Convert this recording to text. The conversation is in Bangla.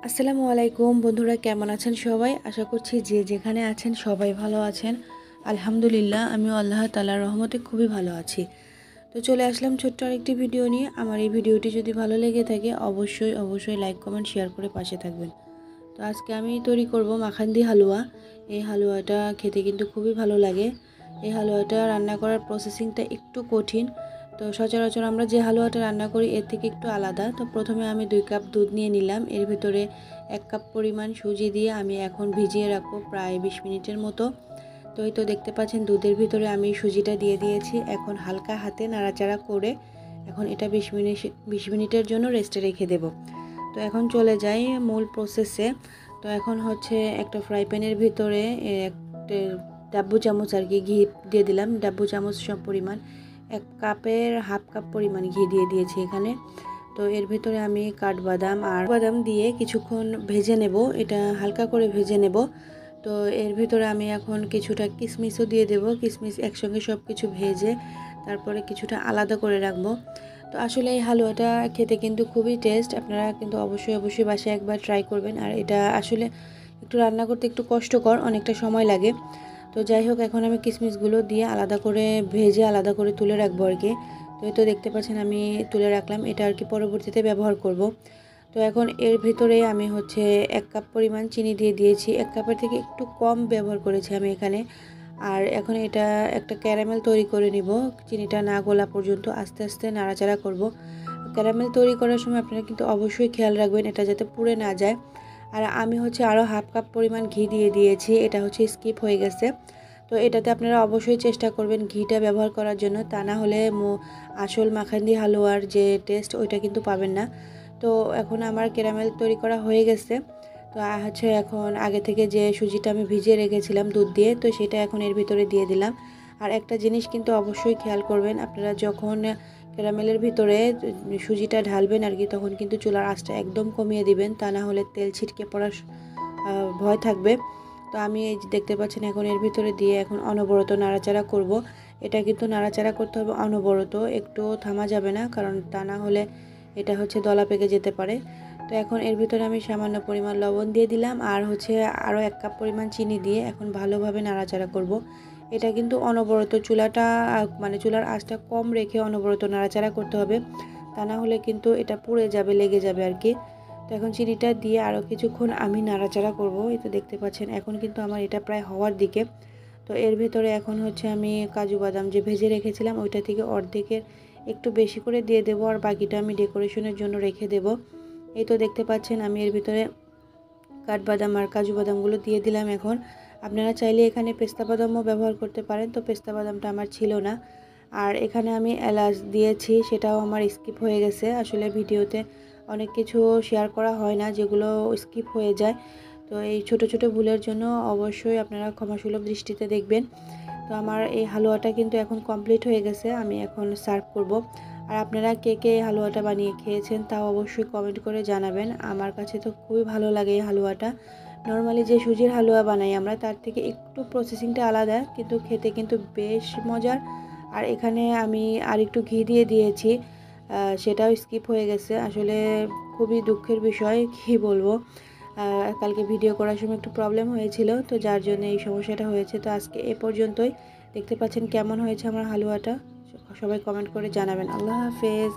আসসালামু আলাইকুম বন্ধুরা, কেমন আছেন সবাই? আশা করছি যে যেখানে আছেন সবাই ভালো আছেন। আলহামদুলিল্লাহ, আমিও আল্লাহ তাআলার রহমতে খুবই ভালো আছি। তো চলে আসলাম ছোট্ট আরেকটি ভিডিও নিয়ে। আমার এই ভিডিওটি যদি ভালো লেগে থাকে অবশ্যই লাইক কমেন্ট শেয়ার করে পাশে থাকবেন। তো আজকে আমি তৈরি করব মাখান্দি হালুয়া। এই হালুয়াটা খেতে কিন্তু খুবই ভালো লাগে। এই হালুয়াটা রান্না করার প্রসেসিংটা একটু কঠিন। তো সচরাচর আমরা যে হালুয়াটা রান্না করি এর থেকে একটু আলাদা। তো প্রথমে আমি 2 কাপ দুধ নিয়ে নিলাম। এর ভিতরে 1 কাপ পরিমাণ সুজি দিয়ে আমি এখন ভিজিয়ে রাখবো প্রায় 20 মিনিটের মতো। তো এই তো দেখতে পাচ্ছেন দুধের ভিতরে আমি সুজিটা দিয়ে দিয়েছি। এখন হালকা হাতে নাড়াচাড়া করে এখন এটা 20 মিনিটের জন্য রেস্টে রেখে দেব। তো এখন চলে যাই মূল প্রসেসে। তো এখন হচ্ছে একটা ফ্রাই প্যানের ভিতরে একটা ডাব্বু চামচ আর কি ঘি দিয়ে দিলাম। ডাব্বু চামচ সব পরিমাণ 1 কাপের হাফ কাপ পরিমাণ ঘি দিয়ে দিয়েছি এখানে। তো এর ভিতরে আমি কাঠবাদাম আর বাদাম দিয়ে কিছুক্ষণ ভেজে নেব, এটা হালকা করে ভেজে নেব। তো এর ভিতরে আমি এখন কিছুটা কিশমিশও দিয়ে দেব। কিশমিশ একসঙ্গে সব কিছু ভেজে তারপরে কিছুটা আলাদা করে রাখবো। তো আসলে এই হালুয়াটা খেতে কিন্তু খুবই টেস্ট। আপনারা কিন্তু অবশ্যই বাসায় একবার ট্রাই করবেন। আর এটা আসলে একটু রান্না করতে একটু কষ্টকর, অনেকটা সময় লাগে। তো যাই হোক, এখন আমি কিশমিশগুলো দিয়ে আলাদা করে ভেজে আলাদা করে তুলে রাখবো আর কি। তো এই তো দেখতে পাচ্ছেন আমি তুলে রাখলাম, এটা আর কি পরবর্তীতে ব্যবহার করব। তো এখন এর ভিতরে আমি হচ্ছে 1 কাপ পরিমাণ চিনি দিয়ে দিয়েছি। 1 কাপের থেকে একটু কম ব্যবহার করেছি আমি এখানে। আর এখন এটা একটা ক্যারামেল তৈরি করে নিব। চিনিটা না গলা পর্যন্ত আস্তে আস্তে নাড়াচাড়া করব। ক্যারামেল তৈরি করার সময় আপনারা কিন্তু অবশ্যই খেয়াল রাখবেন এটা যাতে পুড়ে না যায়। আর আমি হচ্ছে আরও হাফ কাপ পরিমাণ ঘি দিয়ে দিয়েছি, এটা হচ্ছে স্কিপ হয়ে গেছে। তো এটাতে আপনারা অবশ্যই চেষ্টা করবেন ঘিটা ব্যবহার করার জন্য, তা না হলে আসল মাখান্দি হালুয়ার যে টেস্ট ওইটা কিন্তু পাবেন না। তো এখন আমার ক্যারামেল তৈরি করা হয়ে গেছে। তো হচ্ছে এখন আগে থেকে যে সুজিটা আমি ভিজিয়ে রেখেছিলাম দুধ দিয়ে, তো সেটা এখন এর ভিতরে দিয়ে দিলাম। আর একটা জিনিস কিন্তু অবশ্যই খেয়াল করবেন, আপনারা যখন ক্যারামেলের ভিতরে সুজিটা ঢালবেন আর কি, তখন কিন্তু চুলার আঁচটা একদম কমিয়ে দিবেন, তা না হলে তেল ছিটকে পড়ার ভয় থাকবে। তো আমি এই যে দেখতে পাচ্ছেন এখন এর ভিতরে দিয়ে এখন অনবরত নাড়াচাড়া করব। এটা কিন্তু নাড়াচাড়া করতে হবে অনবরত, একটু থামা যাবে না, কারণ তা না হলে এটা হচ্ছে দলা পেকে যেতে পারে। তো এখন এর ভিতরে আমি সামান্য পরিমাণ লবণ দিয়ে দিলাম আর হচ্ছে আরও 1 কাপ পরিমাণ চিনি দিয়ে এখন ভালোভাবে নাড়াচাড়া করব। এটা কিন্তু অনবরত চুলাটা মানে চুলার আঁচটা কম রেখে অনবরত নাড়াচাড়া করতে হবে, তা না হলে কিন্তু এটা পুড়ে যাবে, লেগে যাবে আর কি। তো এখন চিনিটা দিয়ে আরও কিছুক্ষণ আমি নাড়াচাড়া করব। এই তো দেখতে পাচ্ছেন এখন কিন্তু আমার এটা প্রায় হওয়ার দিকে। তো এর ভেতরে এখন হচ্ছে আমি কাজু বাদাম যে ভেজে রেখেছিলাম ওইটা থেকে অর্ধেকের একটু বেশি করে দিয়ে দেবো, আর বাকিটা আমি ডেকোরেশনের জন্য রেখে দেব। এই তো দেখতে পাচ্ছেন আমি এর ভিতরে কাঠবাদাম আর কাজু বাদামগুলো দিয়ে দিলাম। এখন আপনারা চাইলে এখানে পেস্তা বাদামও ব্যবহার করতে পারেন, তো পেস্তা বাদামটা আমার ছিল না। আর এখানে আমি এলাচ দিয়েছি, সেটাও আমার স্কিপ হয়ে গেছে। আসলে ভিডিওতে অনেক কিছু শেয়ার করা হয় না যেগুলো স্কিপ হয়ে যায়। তো এই ছোট ছোট ভুলের জন্য অবশ্যই আপনারা ক্ষমাসুলভ দৃষ্টিতে দেখবেন। তো আমার এই হালুয়াটা কিন্তু এখন কমপ্লিট হয়ে গেছে, আমি এখন সার্ভ করব। আর আপনারা কে কে এই হালুয়াটা বানিয়ে খেয়েছেন তাও অবশ্যই কমেন্ট করে জানাবেন। আমার কাছে তো খুবই ভালো লাগে এই হালুয়াটা। নর্মালি যে সুজির হালুয়া বানাই আমরা তার থেকে একটু প্রসেসিংটা আলাদা, কিন্তু খেতে কিন্তু বেশ মজার। আর এখানে আমি আর একটু ঘি দিয়ে দিয়েছি, সেটাও স্কিপ হয়ে গেছে। আসলে খুবই দুঃখের বিষয়, কী বলবো। কালকে ভিডিও করার সময় একটু প্রবলেম হয়েছিল, তো যার জন্য এই সমস্যাটা হয়েছে। তো আজকে এ পর্যন্তই। দেখতে পাচ্ছেন কেমন হয়েছে আমার হালুয়াটা, সবাই কমেন্ট করে জানাবেন। আল্লাহ হাফেজ।